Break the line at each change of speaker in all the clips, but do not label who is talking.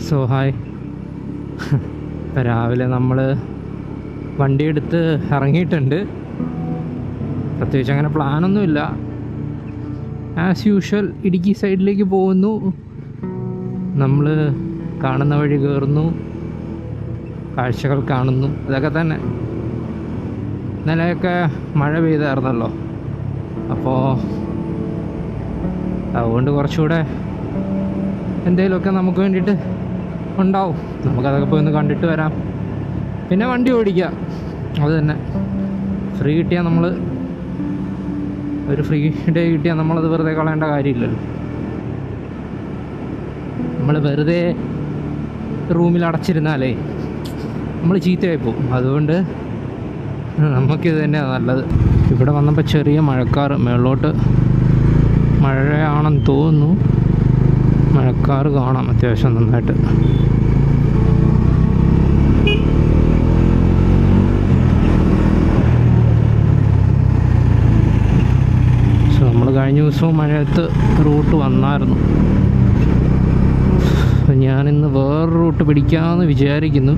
So hi. രാവിലെ നമ്മൾ വണ്ടിയെടുത്ത് ഇറങ്ങിയിട്ടുണ്ട്. പ്രത്യേകിച്ച് അങ്ങനെ പ്ലാനൊന്നുമില്ല. ആസ് യൂഷ്വൽ ഇടുക്കി സൈഡിലേക്ക് പോകുന്നു. നമ്മൾ കാണുന്ന വഴി കയറുന്നു, കാഴ്ചകൾ കാണുന്നു, ഇതൊക്കെ തന്നെ. ഇന്നലെയൊക്കെ മഴ പെയ്തായിരുന്നല്ലോ, അപ്പോൾ അതുകൊണ്ട് കുറച്ചുകൂടെ എന്തെങ്കിലുമൊക്കെ നമുക്ക് വേണ്ടിയിട്ട് ഉണ്ടാവും. നമുക്കതൊക്കെ പോയി ഒന്ന് കണ്ടിട്ട് വരാം. പിന്നെ വണ്ടി ഓടിക്കുക, അത് തന്നെ. ഫ്രീ കിട്ടിയാൽ ഒരു ഫ്രീ ഡേ കിട്ടിയാൽ നമ്മളത് വെറുതെ കളയേണ്ട കാര്യമില്ലല്ലോ. നമ്മൾ വെറുതെ റൂമിൽ അടച്ചിരുന്നാലേ നമ്മൾ ചീത്തയായി പോകും. അതുകൊണ്ട് നമുക്കിത് തന്നെയാണ് നല്ലത്. ഇവിടെ വന്നപ്പോൾ ചെറിയ മഴക്കാറ്, മേളിലോട്ട് മഴയാണെന്ന് തോന്നുന്നു. മഴക്കാറ് കാണാം അത്യാവശ്യം നന്നായിട്ട്. നമ്മൾ കഴിഞ്ഞ ദിവസവും മഴയത്ത് റൂട്ട് വന്നായിരുന്നു. ഞാനിന്ന് വേറൊരു റൂട്ട് പിടിക്കാമെന്ന് വിചാരിക്കുന്നു,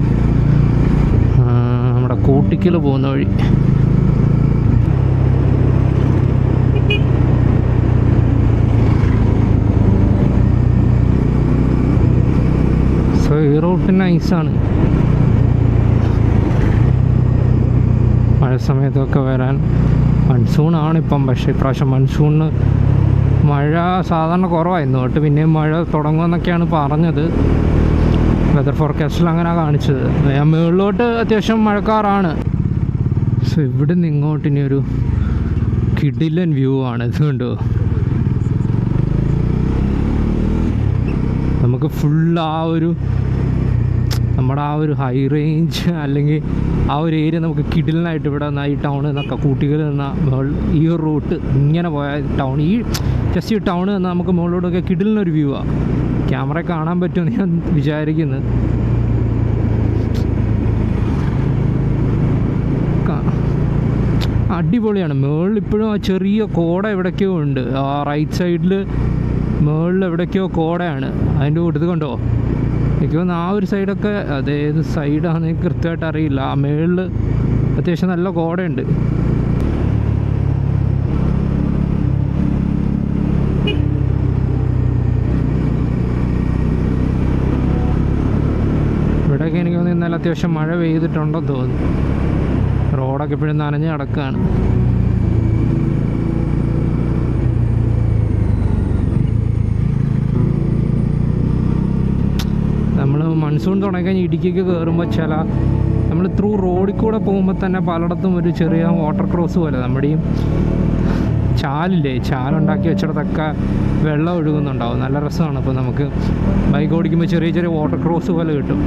നമ്മുടെ കൂട്ടിക്കൽ പോകുന്ന വഴി. സോ ഈ റൂട്ട് നൈസാണ്. മഴ സമയത്തൊക്കെ വരാൻ. മൺസൂണാണ് ഇപ്പം, പക്ഷേ ഇപ്രാവശ്യം മൺസൂണിന് മഴ സാധാരണ കുറവായിരുന്നു. തൊട്ട് പിന്നെയും മഴ തുടങ്ങുമെന്നൊക്കെയാണ് പറഞ്ഞത്. വെതർ ഫോർകാസ്റ്റിൽ അങ്ങനെ കാണിച്ചത്. മുകളിലോട്ട് അത്യാവശ്യം മഴക്കാറാണ്. സോ ഇവിടെ നിന്ന് ഇങ്ങോട്ട് ഇനി ഒരു കിടിലൻ വ്യൂ ആണ്. ഇതുകൊണ്ടോ നമുക്ക് ഫുൾ നമ്മുടെ ആ ഒരു ഹൈ റേഞ്ച് അല്ലെങ്കിൽ ആ ഒരു ഏരിയ നമുക്ക് കിടിലനായിട്ട് ഇവിടെ നിന്ന് ഈ ടൗണിൽ നിന്നൊക്കെ കൂട്ടിക്കൽ നിന്ന ഈ ഒരു റൂട്ട് ഇങ്ങനെ പോയ ടൗൺ, ഈ ജസ്റ്റ് ഈ ടൗണിൽ നിന്ന് നമുക്ക് മുകളിലോട്ടൊക്കെ കിടിലനൊരു വ്യൂ ആണ്. ക്യാമറ കാണാൻ പറ്റുമെന്ന് ഞാൻ വിചാരിക്കുന്നു. അടിപൊളിയാണ്. മുകളിൽ ഇപ്പോഴും ആ ചെറിയ കോട എവിടേക്കോ ഉണ്ട്. ആ റൈറ്റ് സൈഡിൽ മുകളിൽ എവിടേക്കോ കോടയാണ്. അതിൻ്റെ കൂട്ടത്തിൽ കണ്ടോ, എനിക്ക് തോന്നുന്നു ആ ഒരു സൈഡൊക്കെ, അതേത് സൈഡാണെന്ന് എനിക്ക് കൃത്യമായിട്ട് അറിയില്ല. ആ മുകളിൽ അത്യാവശ്യം നല്ല കോടയുണ്ട്. ഇവിടെയൊക്കെ എനിക്ക് തോന്നുന്നു ഇന്നലെ അത്യാവശ്യം മഴ പെയ്തിട്ടുണ്ടെന്ന് തോന്നുന്നു. റോഡൊക്കെ ഇപ്പോഴും നനഞ്ഞ് കിടക്കുകയാണ്. നമ്മൾ മൺസൂൺ തുടങ്ങിക്കഴിഞ്ഞാൽ ഇടുക്കിക്ക് കയറുമ്പോൾ നമ്മൾ ത്രൂ റോഡിൽ കൂടെ പോകുമ്പോൾ തന്നെ പലയിടത്തും ഒരു ചെറിയ വാട്ടർ ക്രോസ് പോലെ, നമ്മുടെ ഈ ചാലുണ്ടാക്കി വെച്ചിടത്തൊക്കെ വെള്ളം ഒഴുകുന്നുണ്ടാവും. നല്ല രസമാണ്. അപ്പോൾ നമുക്ക് ബൈക്ക് ഓടിക്കുമ്പോൾ ചെറിയ ചെറിയ വാട്ടർ ക്രോസ് പോലെ കിട്ടും.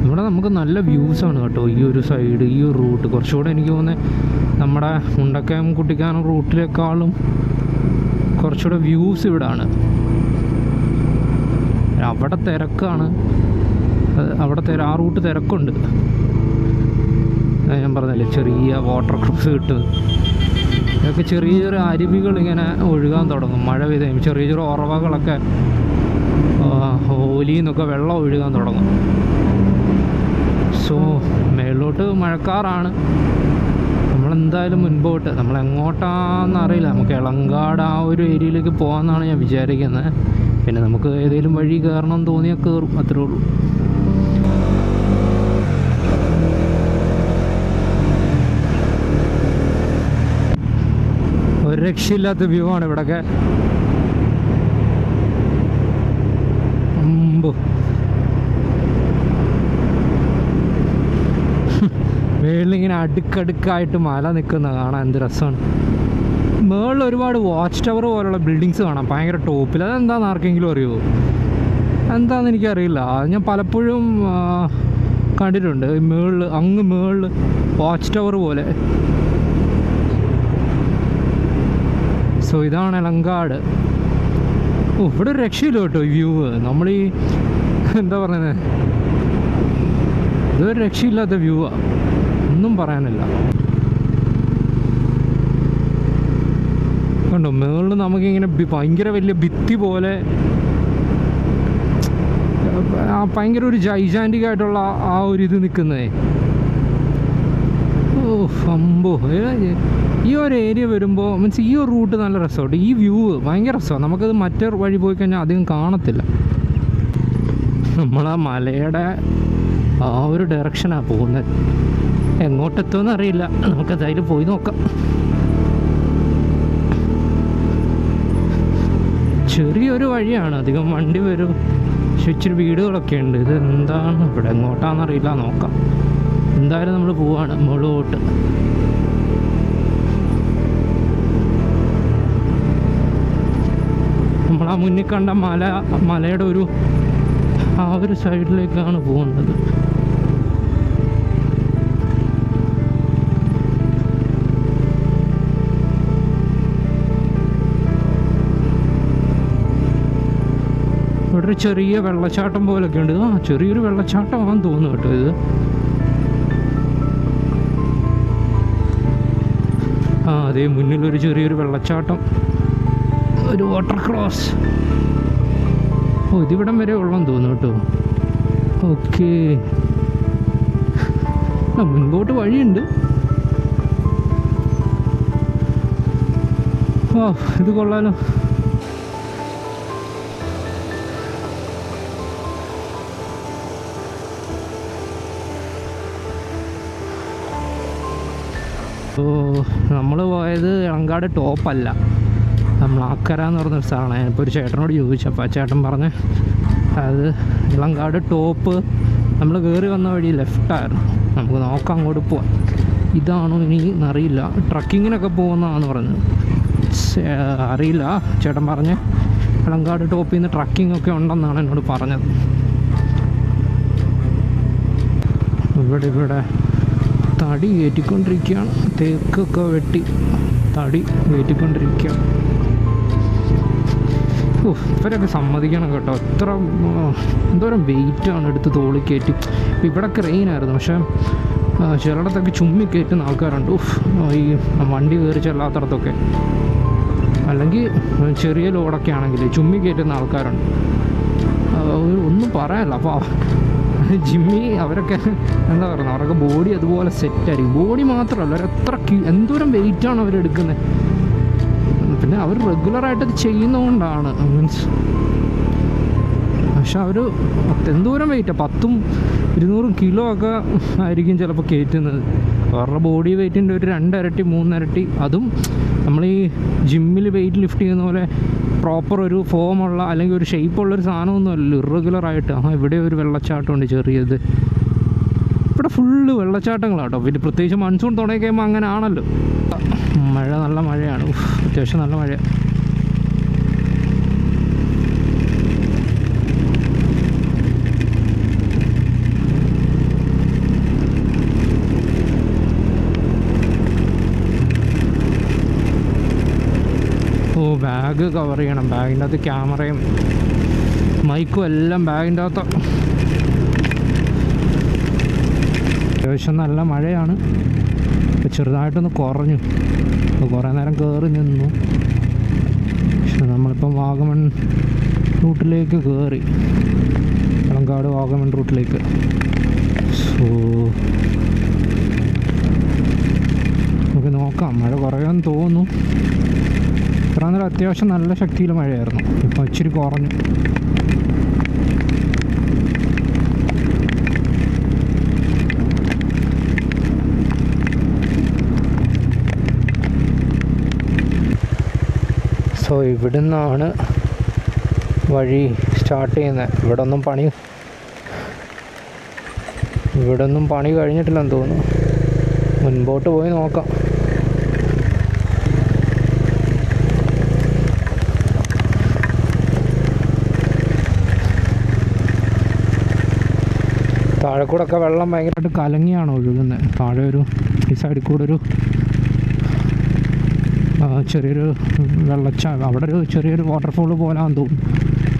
ഇവിടെ നമുക്ക് നല്ല വ്യൂസാണ് കേട്ടോ. ഈ ഒരു സൈഡ്, ഈ ഒരു റൂട്ട് കുറച്ചുകൂടെ എനിക്ക് തോന്നുന്നത് നമ്മുടെ മുണ്ടക്കയം കുട്ടിക്കാനം റൂട്ടിലേക്കാളും കുറച്ചുകൂടെ വ്യൂസ് ഇവിടാണ്. അവിടെ തിരക്കാണ്, ആ റൂട്ട് തിരക്കുണ്ട്. ഞാൻ പറഞ്ഞില്ലേ, ചെറിയ വാട്ടർ ക്രോസ് കിട്ടും. ഇതൊക്കെ ചെറിയ ചെറിയ അരുവികൾ ഇങ്ങനെ ഒഴുകാൻ തുടങ്ങും. മഴ പെയ്ത് ചെറിയ ചെറിയ ഉറവകളൊക്കെ ഓലിന്നൊക്കെ വെള്ളം ഒഴുകാൻ തുടങ്ങും. സോ മേളിലോട്ട് മഴക്കാറാണ്. നമ്മളെന്തായാലും മുൻപോട്ട്, നമ്മളെങ്ങോട്ടാണെന്നറിയില്ല. നമുക്ക് എളങ്കാട് ആ ഒരു ഏരിയയിലേക്ക് പോകാമെന്നാണ് ഞാൻ വിചാരിക്കുന്നത്. പിന്നെ നമുക്ക് ഏതെങ്കിലും വഴി കയറണം തോന്നിയാൽ കയറും, അത്രേ ഉള്ളൂ. ഒരു രക്ഷയില്ലാത്ത വ്യൂ ആണ് ഇവിടെയൊക്കെ. മേളിലിങ്ങനെ അടുക്കടുക്കായിട്ട് മല നിൽക്കുന്ന കാണാൻ എന്ത് രസമാണ്. മേളിൽ ഒരുപാട് വാച്ച് ടവർ പോലുള്ള ബിൽഡിങ്സ് കാണാം, ഭയങ്കര ടോപ്പിൽ. അതെന്താണെന്ന് ആർക്കെങ്കിലും അറിയുമോ? എന്താണെന്ന് എനിക്കറിയില്ല. ഞാൻ പലപ്പോഴും കണ്ടിട്ടുണ്ട്. മേളിൽ വാച്ച് ടവർ പോലെ. സോ ഇതാണ് എളങ്കാട്. ഇവിടെ ഒരു രക്ഷയില്ല കേട്ടോ വ്യൂ. നമ്മളീ എന്താ പറയുന്നത്, ഇതൊരു രക്ഷയില്ലാത്ത കണ്ടോ മുകളിൽ നമുക്കിങ്ങനെ ഭയങ്കര വലിയ ഭിത്തി പോലെ ഭയങ്കര ഒരു ജൈജാൻറ്റിക് ആയിട്ടുള്ള ആ ഒരു ഇത് നിൽക്കുന്നേ. ഓ സംഭോ ഈ ഒരു ഏരിയ വരുമ്പോൾ മീൻസ് ഈ ഒരു റൂട്ട് നല്ല രസമുണ്ട്. ഈ വ്യൂ ഭയങ്കര രസമാണ്. നമുക്കത് മറ്റേ വഴി പോയി കഴിഞ്ഞാൽ അധികം കാണത്തില്ല. നമ്മളാ മലയുടെ ആ ഒരു ഡയറക്ഷനാണ് പോകുന്നത്. എങ്ങോട്ടെത്തുമെന്ന് അറിയില്ല. നമുക്കത് അതിൽ പോയി നോക്കാം. ചെറിയൊരു വഴിയാണ്, അധികം വണ്ടി വരും. പക്ഷെ ഇച്ചിരി വീടുകളൊക്കെ ഉണ്ട്. ഇത് എന്താണ് ഇവിടെ, എങ്ങോട്ടാണെന്നറിയില്ല. നോക്കാം. എന്തായാലും നമ്മൾ പോവാണ് മുകളിലോട്ട്. നമ്മളാ മുന്നിൽ കണ്ട മലയുടെ ആ ഒരു സൈഡിലേക്കാണ് പോകുന്നത്. ഇവിടെ ഒരു ചെറിയ വെള്ളച്ചാട്ടം പോലൊക്കെ ഉണ്ട്. ചെറിയൊരു വെള്ളച്ചാട്ടമാണെന്ന് തോന്നുന്നു കേട്ടോ ഇത്. അതേ മുന്നിലൊരു ചെറിയൊരു വെള്ളച്ചാട്ടം, ഒരു വാട്ടർ ക്രോസ്. ഇതിവിടം വരെ ഉള്ളെന്ന് തോന്നുന്നു കേട്ടോ. ഓക്കെ, മുൻപോട്ട് വഴിയുണ്ട്. ഇത് കൊള്ളാലോ. നമ്മൾ പോയത് ഇളങ്കാട് ടോപ്പല്ല, നമ്മൾ ആക്കര എന്ന് പറഞ്ഞൊരു സ്ഥലമാണ്. ഞാനിപ്പോൾ ഒരു ചേട്ടനോട് ചോദിച്ചപ്പോൾ ആ ചേട്ടൻ പറഞ്ഞ് അത് ഇളങ്കാട് ടോപ്പ്. നമ്മൾ കയറി വന്ന വഴി ലെഫ്റ്റായിരുന്നു. നമുക്ക് നോക്കാം അങ്ങോട്ട് പോവാം. ഇതാണോ ഇനി എന്നറിയില്ല. ട്രക്കിങ്ങിനൊക്കെ പോകുന്നതാണെന്ന് പറഞ്ഞത്. അറിയില്ല, ചേട്ടൻ പറഞ്ഞ് ഇളങ്കാട് ടോപ്പിൽ നിന്ന് ട്രക്കിംഗ് ഒക്കെ ഉണ്ടെന്നാണ് എന്നോട് പറഞ്ഞത്. ഇവിടെ തടി കയറ്റിക്കൊണ്ടിരിക്കുകയാണ്. തേക്കൊക്കെ വെട്ടി തടി കയറ്റിക്കൊണ്ടിരിക്കുകയാണ്. ഇവരൊക്കെ സമ്മതിക്കണം കേട്ടോ. എന്തോരം വെയിറ്റാണ് എടുത്ത് തോളി കയറ്റി. ഇവിടെ ക്രെയിനായിരുന്നു, പക്ഷേ ചിലയിടത്തൊക്കെ ചുമ്മി കയറ്റുന്ന ആൾക്കാരുണ്ട്. ഈ വണ്ടി കയറി ചെല്ലാത്തടത്തൊക്കെ, അല്ലെങ്കിൽ ചെറിയ ലോഡൊക്കെ ആണെങ്കിൽ ചുമ്മി കയറ്റുന്ന ആൾക്കാരുണ്ട്. ഒന്നും പറയാനില്ല. അപ്പോൾ ജിമ്മി അവരൊക്കെ എന്താ പറയുക, അവരൊക്കെ ബോഡി അതുപോലെ സെറ്റായിരിക്കും. ബോഡി മാത്രമല്ല, അവരെത്ര എന്തോരം വെയിറ്റാണ് അവരെടുക്കുന്നത്. പിന്നെ അവർ റെഗുലറായിട്ട് അത് ചെയ്യുന്നതുകൊണ്ടാണ്. മീൻസ് പക്ഷെ അവർ എന്തോരം വെയിറ്റാണ്, 10-200 കിലോ ഒക്കെ ആയിരിക്കും ചിലപ്പോൾ കയറ്റുന്നത്. അവരുടെ ബോഡി വെയിറ്റിൻ്റെ ഒരു 2 ഇരട്ടി 3 ഇരട്ടി. അതും നമ്മൾ ഈ ജിമ്മിൽ വെയിറ്റ് ലിഫ്റ്റ് ചെയ്യുന്ന പോലെ പ്രോപ്പർ ഒരു ഫോമുള്ള അല്ലെങ്കിൽ ഒരു ഷേപ്പുള്ളൊരു സാധനമൊന്നുമല്ലല്ലോ, ഇറഗുലറായിട്ട്. ഇവിടെ ഒരു വെള്ളച്ചാട്ടമുണ്ട് ചെറിയത്. ഇവിടെ ഫുള്ള് വെള്ളച്ചാട്ടങ്ങളാട്ടോ. പിന്നെ പ്രത്യേകിച്ച് മൺസൂൺ തുടങ്ങി കഴിയുമ്പോൾ അങ്ങനെ ആണല്ലോ. മഴ, നല്ല മഴയാണ്. അത്യാവശ്യം നല്ല മഴ. ബാഗ് കവർ ചെയ്യണം. ബാഗിൻ്റെ അകത്ത് ക്യാമറയും മൈക്കും എല്ലാം ബാഗിൻ്റെ അകത്ത്. അത്യാവശ്യം നല്ല മഴയാണ്. ഇപ്പോൾ ചെറുതായിട്ടൊന്ന് കുറഞ്ഞു. കുറേ നേരം കയറി നിന്നു. പക്ഷെ നമ്മളിപ്പം വാഗമൺ റൂട്ടിലേക്ക് കയറി. ഇളങ്കാട് വാഗമൺ റൂട്ടിലേക്ക്. സോ നമുക്ക് നോക്കാം. മഴ കുറയാൻ തോന്നുന്നു. ഇത്ര നേരം അത്യാവശ്യം നല്ല ശക്തിയിൽ മഴയായിരുന്നു. ഇപ്പോൾ ഇച്ചിരി കുറഞ്ഞു. സോ ഇവിടുന്നാണ് വഴി സ്റ്റാർട്ട് ചെയ്യുന്നത്. ഇവിടെ ഒന്നും പണി കഴിഞ്ഞിട്ടില്ലെന്ന് തോന്നുന്നു. മുൻപോട്ട് പോയി നോക്കാം. താഴെ കൂടെ ഒക്കെ വെള്ളം ഭയങ്കരമായിട്ട് കലങ്ങിയാണ് ഒഴുകുന്നത്. താഴെ ഈ സൈഡിൽ കൂടെ ചെറിയൊരു അവിടെ ഒരു ചെറിയൊരു വാട്ടർഫോൾ പോലാന്ന് തോന്നുന്നു.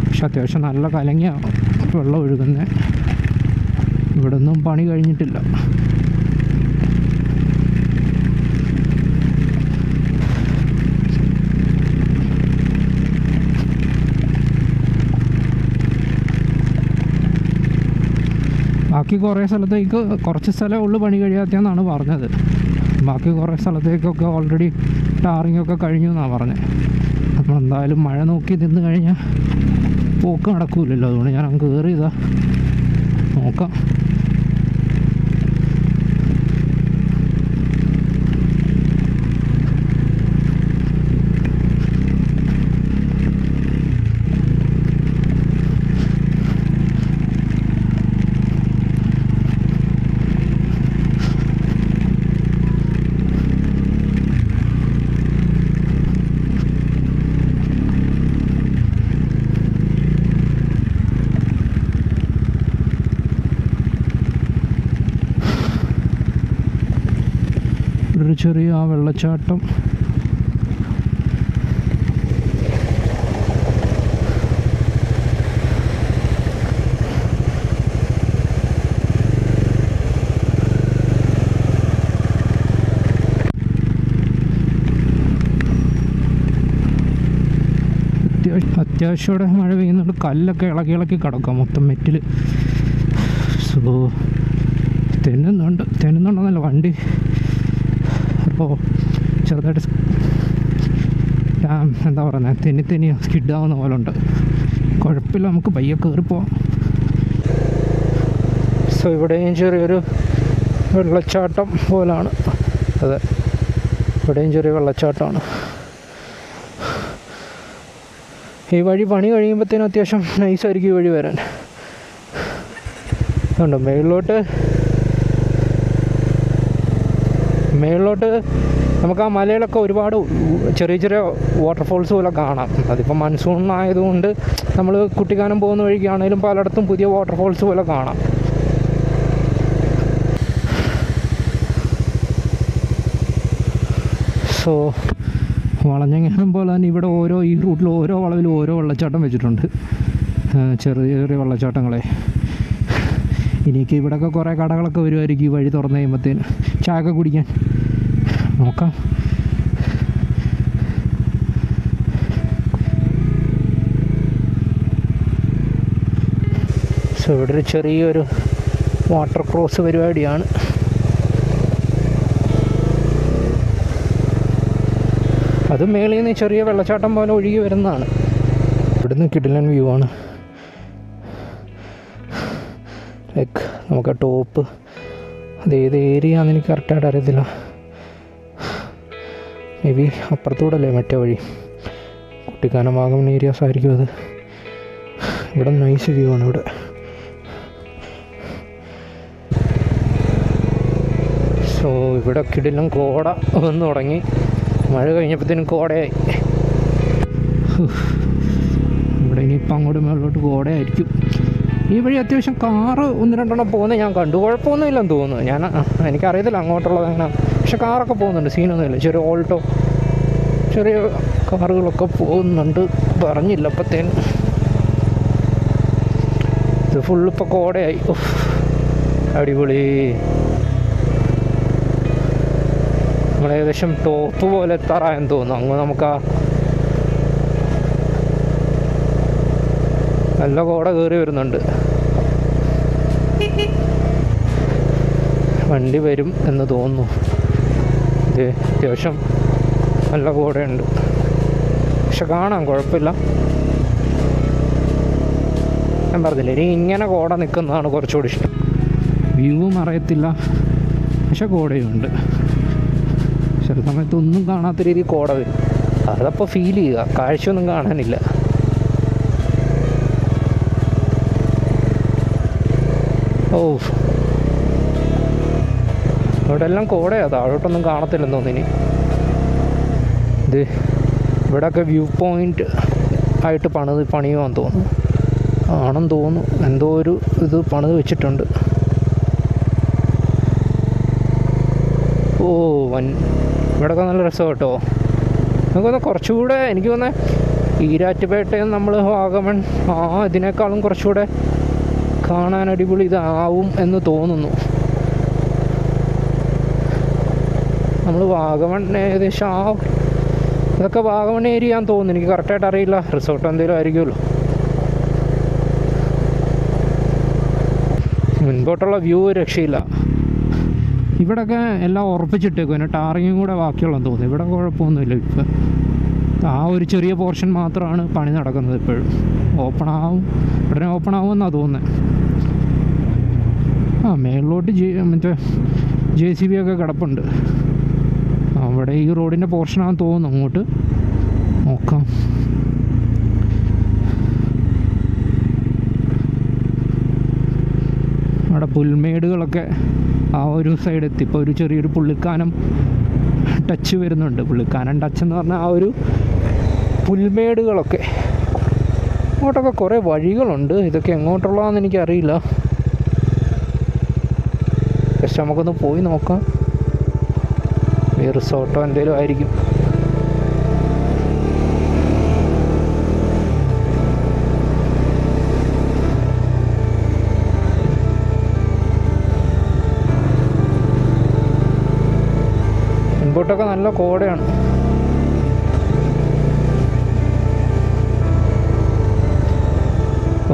പക്ഷെ അത്യാവശ്യം നല്ല കലങ്ങിയാണ് വെള്ളം ഒഴുകുന്നത്. ഇവിടെ ഒന്നും പണി കഴിഞ്ഞിട്ടില്ല. ബാക്കി കുറേ സ്ഥലത്തേക്ക് കുറച്ച് സ്ഥലമേ ഉള്ളൂ പണി കഴിയാത്തതെന്നാണ് പറഞ്ഞത്. ബാക്കി കുറേ സ്ഥലത്തേക്കൊക്കെ ഓൾറെഡി ടാറിങ്ങൊക്കെ കഴിഞ്ഞു എന്നാണ് പറഞ്ഞത്. നമ്മളെന്തായാലും മഴ നോക്കി നിന്ന് കഴിഞ്ഞാൽ പോക്ക് നടക്കൂലല്ലോ, അതുകൊണ്ട് ഞാൻ അങ്ങ് കയറിയതാ. നോക്കാം. ഒരു ചെറിയ ആ വെള്ളച്ചാട്ടം അത്യാവശ്യമോടെ മഴ പെയ്യുന്നുണ്ട്. കല്ലൊക്കെ ഇളക്കി ഇളക്കി കിടക്കാം മൊത്തം മെറ്റിൽ. സോ തെന്നുന്നുണ്ടെന്നല്ല വണ്ടി അപ്പോൾ ചെറുതായിട്ട് എന്താ പറയുന്നത് തെന്നി സ്കിഡാവുന്ന പോലെ ഉണ്ട്. കുഴപ്പമില്ല, നമുക്ക് പയ്യെ കയറിപ്പോവാം. സോ ഇവിടെയും ചെറിയൊരു വെള്ളച്ചാട്ടം പോലാണ്. അതെ, ഇവിടെയും ചെറിയ വെള്ളച്ചാട്ടമാണ്. ഈ വഴി പണി കഴിയുമ്പോഴത്തേനും അത്യാവശ്യം നൈസായിരിക്കും ഈ വഴി വരാൻ. അതുകൊണ്ട് മേളിലോട്ട് നമുക്ക് ആ മലയിലൊക്കെ ഒരുപാട് ചെറിയ ചെറിയ വാട്ടർഫോൾസ് പോലെ കാണാം. അതിപ്പോൾ മൺസൂൺ ആയതുകൊണ്ട് നമ്മൾ കുട്ടിക്കാനം പോകുന്ന വഴിക്കാണെങ്കിലും പലയിടത്തും പുതിയ വാട്ടർഫോൾസ് പോലെ കാണാം. സോ വളഞ്ഞെങ്ങാനും പോലെ തന്നെ ഇവിടെ ഈ റൂട്ടിൽ ഓരോ വളവിലും ഓരോ വെള്ളച്ചാട്ടം വെച്ചിട്ടുണ്ട്. ചെറിയ ചെറിയ വെള്ളച്ചാട്ടങ്ങളെ. എനിക്ക് ഇവിടെയൊക്കെ കുറേ കടകളൊക്കെ വരുമായിരിക്കും ഈ വഴി തുറന്നു കഴിയുമ്പോഴത്തേന് ചായ കുടിക്കാൻ. നോക്കാം. സോ ഇവിടെ ഒരു ചെറിയൊരു വാട്ടർ ക്രോസ് പരിപാടിയാണ്. അത് മേളിൽ നിന്ന് ചെറിയ വെള്ളച്ചാട്ടം പോലെ ഒഴുകി വരുന്നതാണ്. ഇവിടുന്ന് കിടിലൻ വ്യൂ ആണ്. ലൈക്ക് നമുക്ക് ടോപ്പ് അത് ഏത് ഏരിയ ആണെന്ന് എനിക്ക് കറക്റ്റായിട്ട് അറിയത്തില്ല. മേ ബി അപ്പുറത്തൂടല്ലേ മറ്റേ വഴി, കുട്ടിക്കാനം ഭാഗം ഏരിയാസ് ആയിരിക്കും അത്. ഇവിടെ നൈസ് വ്യൂ ആണ്. ഇവിടെ സോ ഇവിടെ കിടിലം കോട വന്ന് തുടങ്ങി. മഴ കഴിഞ്ഞപ്പോഴത്തേനും കോടയായി. ഇവിടെ ഇനിയിപ്പോൾ അങ്ങോട്ട് മേളിലോട്ട് കോടയായിരിക്കും. ഈ വഴി അത്യാവശ്യം കാറ് 1-2 പോകുന്നത് ഞാൻ കണ്ടു. കുഴപ്പമൊന്നുമില്ലെന്ന് തോന്നുന്നു. എനിക്കറിയത്തില്ല അങ്ങോട്ടുള്ളത് എങ്ങനെ, പക്ഷെ കാറൊക്കെ പോകുന്നുണ്ട്. സീനൊന്നുമില്ല. ചെറിയ ഓൾട്ടോ ചെറിയ കാറുകളൊക്കെ പോകുന്നുണ്ട്. പറഞ്ഞില്ല അപ്പത്തേനും. ഇത് ഫുള്ളിപ്പോൾ കോടയായി. അടിപൊളി. നമ്മളേകദേശം ടോപ്പ് പോലെ എത്താറായെന്ന് തോന്നുന്നു. അങ്ങ് നമുക്ക് നല്ല കോട കയറി വരുന്നുണ്ട്. വണ്ടി വരും എന്ന് തോന്നുന്നു. ഇത് അത്യാവശ്യം നല്ല കോടയുണ്ട്, പക്ഷെ കാണാം കുഴപ്പമില്ല. ഞാൻ പറഞ്ഞില്ലേ, ഇനി ഇങ്ങനെ കോട നിൽക്കുന്നതാണ് കുറച്ചുകൂടി ഇഷ്ടം. വ്യൂവും അറിയത്തില്ല, പക്ഷെ കോടയുണ്ട്. ചില സമയത്തൊന്നും കാണാത്ത രീതിയിൽ കോട വരും. അതപ്പോൾ ഫീൽ ചെയ്യുക, കാഴ്ചയൊന്നും കാണാനില്ല. ഓ, ഇവിടെ എല്ലാം കോടയാണ്. താഴോട്ടൊന്നും കാണത്തില്ലെന്ന് തോന്നിനി. ഇത് ഇവിടെയൊക്കെ വ്യൂ പോയിൻ്റ് ആയിട്ട് പണിയുവാന്ന് തോന്നുന്നു. ആണെന്ന് തോന്നുന്നു. എന്തോ ഒരു ഇത് പണിത് വെച്ചിട്ടുണ്ട്. ഓ, ഇവിടെയൊക്കെ നല്ല രസം കേട്ടോ. നമുക്കൊന്ന് കുറച്ചുകൂടെ എനിക്ക് തോന്നുന്നത് ഈരാറ്റുപേട്ടയിൽ നമ്മൾ വാഗമൺ ഇതിനേക്കാളും കുറച്ചുകൂടെ കാണാൻ അടിപൊളി ഇതാവും എന്ന് തോന്നുന്നു. നമ്മൾ വാഗമൺ ഏകദേശം ഇതൊക്കെ വാഗമൺ ഏരിയ ആണെന്ന് തോന്നുന്നു. എനിക്ക് കറക്റ്റായിട്ട് അറിയില്ല. റിസോർട്ട് എന്തെങ്കിലും ആയിരിക്കുമല്ലോ. മുൻപോട്ടുള്ള വ്യൂ രക്ഷയില്ല. ഇവിടെയൊക്കെ എല്ലാം ഉറപ്പിച്ചിട്ടേക്കും, പിന്നെ ടാറിങ്ങും കൂടെ ബാക്കിയുള്ളതെന്ന് തോന്നുന്നു. ഇവിടെ കുഴപ്പമൊന്നുമില്ല. ഇപ്പം ആ ഒരു ചെറിയ പോർഷൻ മാത്രമാണ് പണി നടക്കുന്നത്. ഇപ്പോഴും ഉടനെ ഓപ്പൺ ആവുമെന്നാണ് തോന്നുന്നത്. മേളിലോട്ട് മറ്റേ JCB ഒക്കെ കിടപ്പുണ്ട്. അവിടെ ഈ റോഡിൻ്റെ പോർഷനാണെന്ന് തോന്നുന്നു. അങ്ങോട്ട് നോക്കാം. അവിടെ പുൽമേടുകളൊക്കെ ആ ഒരു സൈഡ് എത്തി. ഇപ്പോൾ ഒരു ചെറിയൊരു പുള്ളിക്കാനം ടച്ച് വരുന്നുണ്ട്. പുള്ളിക്കാനം ടച്ച് എന്ന് പറഞ്ഞാൽ ആ ഒരു പുൽമേടുകളൊക്കെ. അങ്ങോട്ടൊക്കെ കുറേ വഴികളുണ്ട്. ഇതൊക്കെ എങ്ങോട്ടുള്ളതാണെന്ന് എനിക്കറിയില്ല. പക്ഷെ നമുക്കൊന്ന് പോയി നോക്കാം. ഈ റിസോർട്ടോ എന്തെങ്കിലും ആയിരിക്കും. മുൻപോട്ടൊക്കെ നല്ല കോടയാണ്.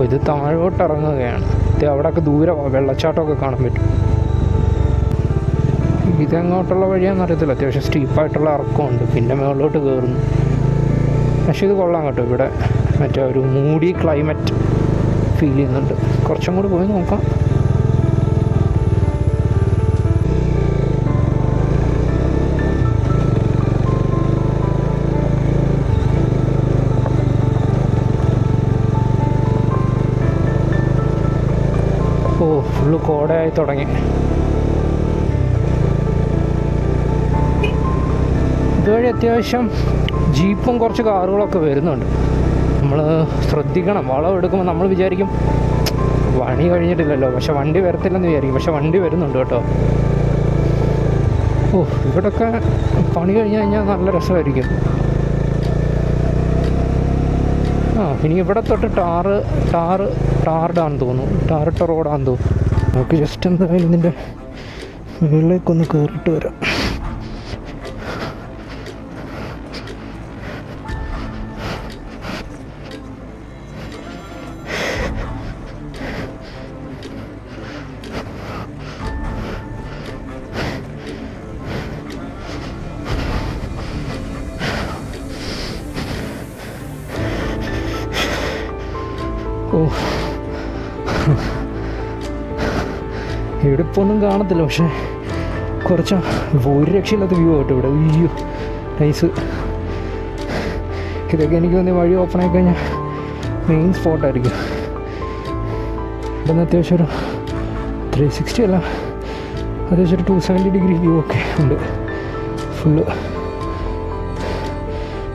ഇത് താഴോട്ട് ഇറങ്ങുകയാണ്. അവിടെയൊക്കെ ദൂരെ വെള്ളച്ചാട്ടമൊക്കെ കാണാൻ പറ്റും. ഇതെങ്ങോട്ടുള്ള വഴിയാണെന്ന് അറിയത്തില്ല. അത്യാവശ്യം സ്റ്റീപ്പായിട്ടുള്ള ഇറക്കമുണ്ട്. പിന്നെ മുകളിലോട്ട് കയറുന്നു. പക്ഷേ ഇത് കൊള്ളാം കേട്ടോ. ഇവിടെ മറ്റേ ഒരു മൂടി ക്ലൈമറ്റ് ഫീൽ ചെയ്യുന്നുണ്ട്. കുറച്ചും കൂടി പോയി നോക്കാം. ഫുള്ള് കോടയായി തുടങ്ങി. ഇതുവഴി അത്യാവശ്യം ജീപ്പും കുറച്ച് കാറുകളൊക്കെ വരുന്നുണ്ട്. നമ്മൾ ശ്രദ്ധിക്കണം. വളം എടുക്കുമ്പോൾ നമ്മൾ വിചാരിക്കും പണി കഴിഞ്ഞിട്ടില്ലല്ലോ, പക്ഷെ വണ്ടി വരത്തില്ലെന്ന് വിചാരിക്കും. പക്ഷെ വണ്ടി വരുന്നുണ്ട് കേട്ടോ. ഇവിടൊക്കെ പണി കഴിഞ്ഞ് കഴിഞ്ഞാൽ നല്ല രസമായിരിക്കും. ഇനി ഇവിടെ തൊട്ട് ടാർഡാണെന്ന് തോന്നുന്നു. ടാറിട്ട റോഡാണെന്ന് തോന്നുന്നു. നമുക്ക് ജസ്റ്റ് എന്തായാലും ഇതിൻ്റെ മുകളിലേക്കൊന്ന് കയറിയിട്ട് വരാം. ഇവിടെ ഇപ്പോൾ ഒന്നും കാണത്തില്ല, പക്ഷേ കുറച്ച് ഒരു രക്ഷയില്ലാത്ത വ്യൂ ആയിട്ട് ഇവിടെ. അയ്യോ നൈസ്. ഇതൊക്കെ എനിക്ക് തോന്നിയ വഴി ഓപ്പൺ ആയി കഴിഞ്ഞാൽ മെയിൻ സ്പോട്ടായിരിക്കും. ഇവിടെ നിന്ന് അത്യാവശ്യം ഒരു 360 അല്ല, അത്യാവശ്യം ഒരു 270 ഡിഗ്രി വ്യൂ ഒക്കെ ഉണ്ട്.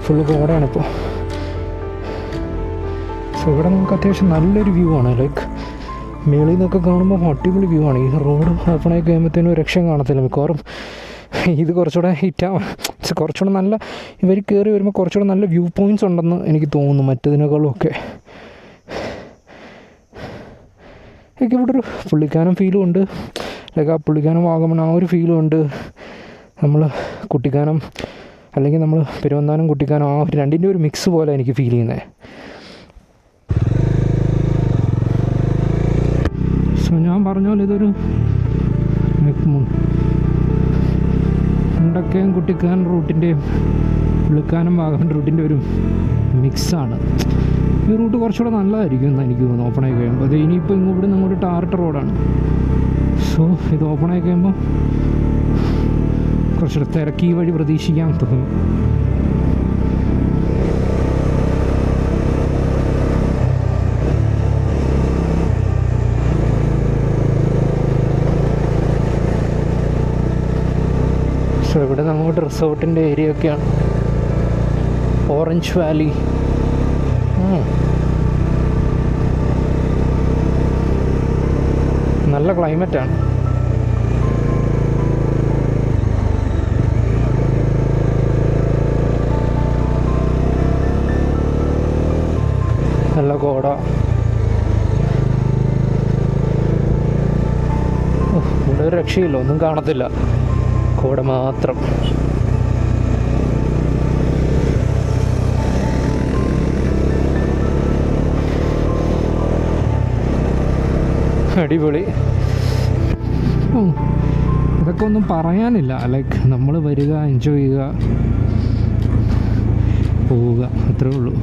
ഫുള്ള് കോടയാണിപ്പോൾ. സോ ഇവിടെ നമുക്ക് അത്യാവശ്യം നല്ലൊരു വ്യൂ ആണ്. ലൈക്ക് മേളിൽ നിന്നൊക്കെ കാണുമ്പോൾ അടിപൊളി വ്യൂ ആണ്. ഈ റോഡ് ഓപ്പൺ ആയി കഴിയുമ്പോഴത്തേനും ഒരു രക്ഷയും കാണത്തില്ല. മിക്കവാറും ഇത് കുറച്ചുകൂടെ കുറച്ചുകൂടെ നല്ല, ഇവർ കയറി വരുമ്പോൾ കുറച്ചുകൂടെ നല്ല വ്യൂ പോയിൻറ്റ്സ് ഉണ്ടെന്ന് എനിക്ക് തോന്നുന്നു മറ്റതിനേക്കാളും ഒക്കെ. എനിക്ക് ഇവിടെ ഒരു പുള്ളിക്കാനം ഫീലും ഉണ്ട്. ലൈക്ക് ആ പുള്ളിക്കാനം വാഗമൺ ആ ഒരു ഫീലും ഉണ്ട്. നമ്മൾ കുട്ടിക്കാനം അല്ലെങ്കിൽ നമ്മൾ പെരുവന്താനം കുട്ടിക്കാനം ആ രണ്ടിൻ്റെ ഒരു മിക്സ് പോലെ എനിക്ക് ഫീൽ ചെയ്യുന്നത്. ഞാൻ പറഞ്ഞ പോലെ ഇതൊരു മുണ്ടക്കയം കുട്ടിക്കാനം റൂട്ടിൻ്റെയും പുള്ളിക്കാനം വാഗമൺ റൂട്ടിൻ്റെ ഒരു മിക്സാണ്. ഈ റൂട്ട് കുറച്ചുകൂടെ നല്ലതായിരിക്കും എന്ന് എനിക്ക് തോന്നുന്നു ഓപ്പൺ ആയി കഴിയുമ്പോൾ. അത് ഇനിയിപ്പോൾ ഇവിടെ നിന്ന് അങ്ങോട്ട് ടാറിട്ട റോഡാണ്. സോ ഇത് ഓപ്പൺ ആയി കഴിയുമ്പോൾ കുറച്ചുകൂടെ തിരക്ക് ഈ വഴി പ്രതീക്ഷിക്കാൻ തോന്നും. സോ ഇവിടെ അങ്ങോട്ട് റിസോർട്ടിൻ്റെ ഏരിയ ഒക്കെയാണ്. Orange Valley. നല്ല ക്ലൈമറ്റാണ്. നല്ല കോട. ഇവിടെ ഒരു രക്ഷയില്ല, ഒന്നും കാണത്തില്ല, കോട മാത്രം. അടിപൊളി. ഇതൊക്കെ ഒന്നും പറയാനില്ല. ലൈക്ക് നമ്മൾ വരിക, എൻജോയ് ചെയ്യുക, പോവുക, അത്രേ ഉള്ളൂ.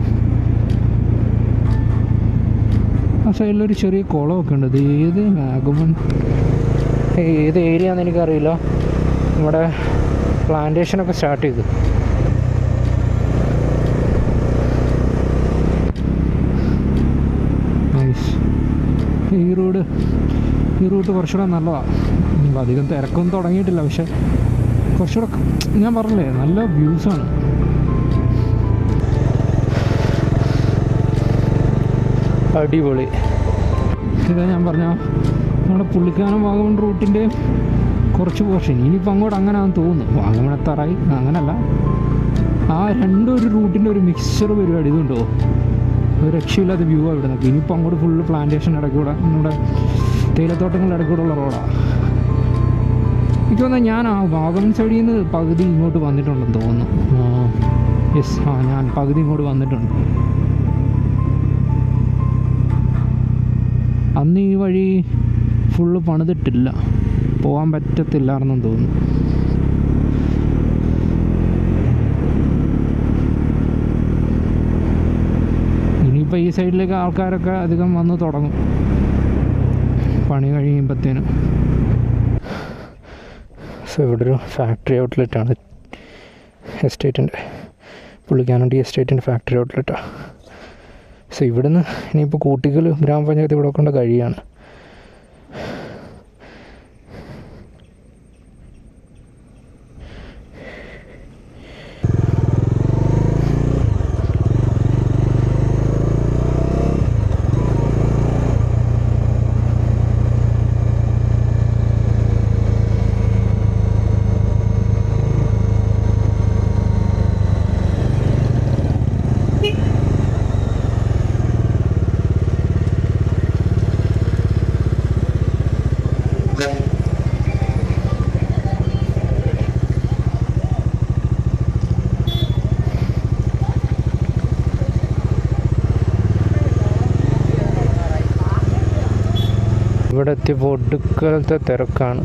ആ സൈഡിലൊരു ചെറിയ കുളമൊക്കെ ഉണ്ട്. ഇത് ഏത് വാഗമൺ ഏത് ഏരിയ ആണെന്ന് എനിക്കറിയില്ല. നമ്മുടെ പ്ലാന്റേഷനൊക്കെ സ്റ്റാർട്ട് ചെയ്തു. നൈസ്. ഈ റൂട്ട് കുറച്ചുകൂടെ നല്ലതാണ്. അധികം തിരക്കൊന്നും തുടങ്ങിയിട്ടില്ല, പക്ഷെ കുറച്ചുകൂടെ ഞാൻ പറഞ്ഞില്ലേ നല്ല വ്യൂസാണ്. അടിപൊളി. ഇതാ ഞാൻ പറഞ്ഞ നമ്മുടെ പുള്ളിക്കാനം വാഗമൺ റൂട്ടിൻ്റെ കുറച്ച് പോർഷൻ ഇനിയിപ്പോൾ അങ്ങോട്ട് അങ്ങനെയാണെന്ന് തോന്നുന്നു. വാഗമൺ എത്താറായി, അങ്ങനല്ല, ആ രണ്ടും ഒരു റൂട്ടിൻ്റെ ഒരു മിക്സ്ചർ പരിപാടി. ഇതുണ്ടോ, ഒരു രക്ഷയില്ലാത്ത വ്യൂ ആണ് ഇവിടെ നിന്ന്. ഇനിയിപ്പോൾ അങ്ങോട്ട് ഫുള്ള് പ്ലാന്റേഷൻ ഇടയ്ക്കൂടെ, നമ്മുടെ തേയിലത്തോട്ടങ്ങളുടെ ഇടയ്ക്കൂടെ ഉള്ള റോഡാണ്. എനിക്ക് തോന്നുന്നത് ഞാൻ ആ വാഗമൺ സൈഡിൽ നിന്ന് പകുതി ഇങ്ങോട്ട് വന്നിട്ടുണ്ടെന്ന് തോന്നുന്നു. യെസ്, ഞാൻ പകുതി ഇങ്ങോട്ട് വന്നിട്ടുണ്ട്. അന്ന് ഈ വഴി ഫുള്ള് പണിതിട്ടില്ല, പോകാൻ പറ്റത്തില്ലായിരുന്നെന്ന് തോന്നുന്നു. ഇനിയിപ്പോൾ ഈ സൈഡിലേക്ക് ആൾക്കാരൊക്കെ അധികം വന്ന് തുടങ്ങും പണി കഴിയുമ്പോഴത്തേനും. സോ ഇവിടെ ഒരു factory ഔട്ട്ലെറ്റാണ് എസ്റ്റേറ്റിൻ്റെ, Pullikkanam T എസ്റ്റേറ്റിൻ്റെ factory ഔട്ട്ലെറ്റാണ്. So ഇവിടുന്ന് ഇനിയിപ്പോൾ കൂട്ടിക്കൽ ഗ്രാമപഞ്ചായത്ത് ഇവിടെ കൊണ്ട് കഴിയാണ്. ഇവിടെ എത്തിയപ്പോൾ ഒടുക്കലത്തെ തിരക്കാണ്.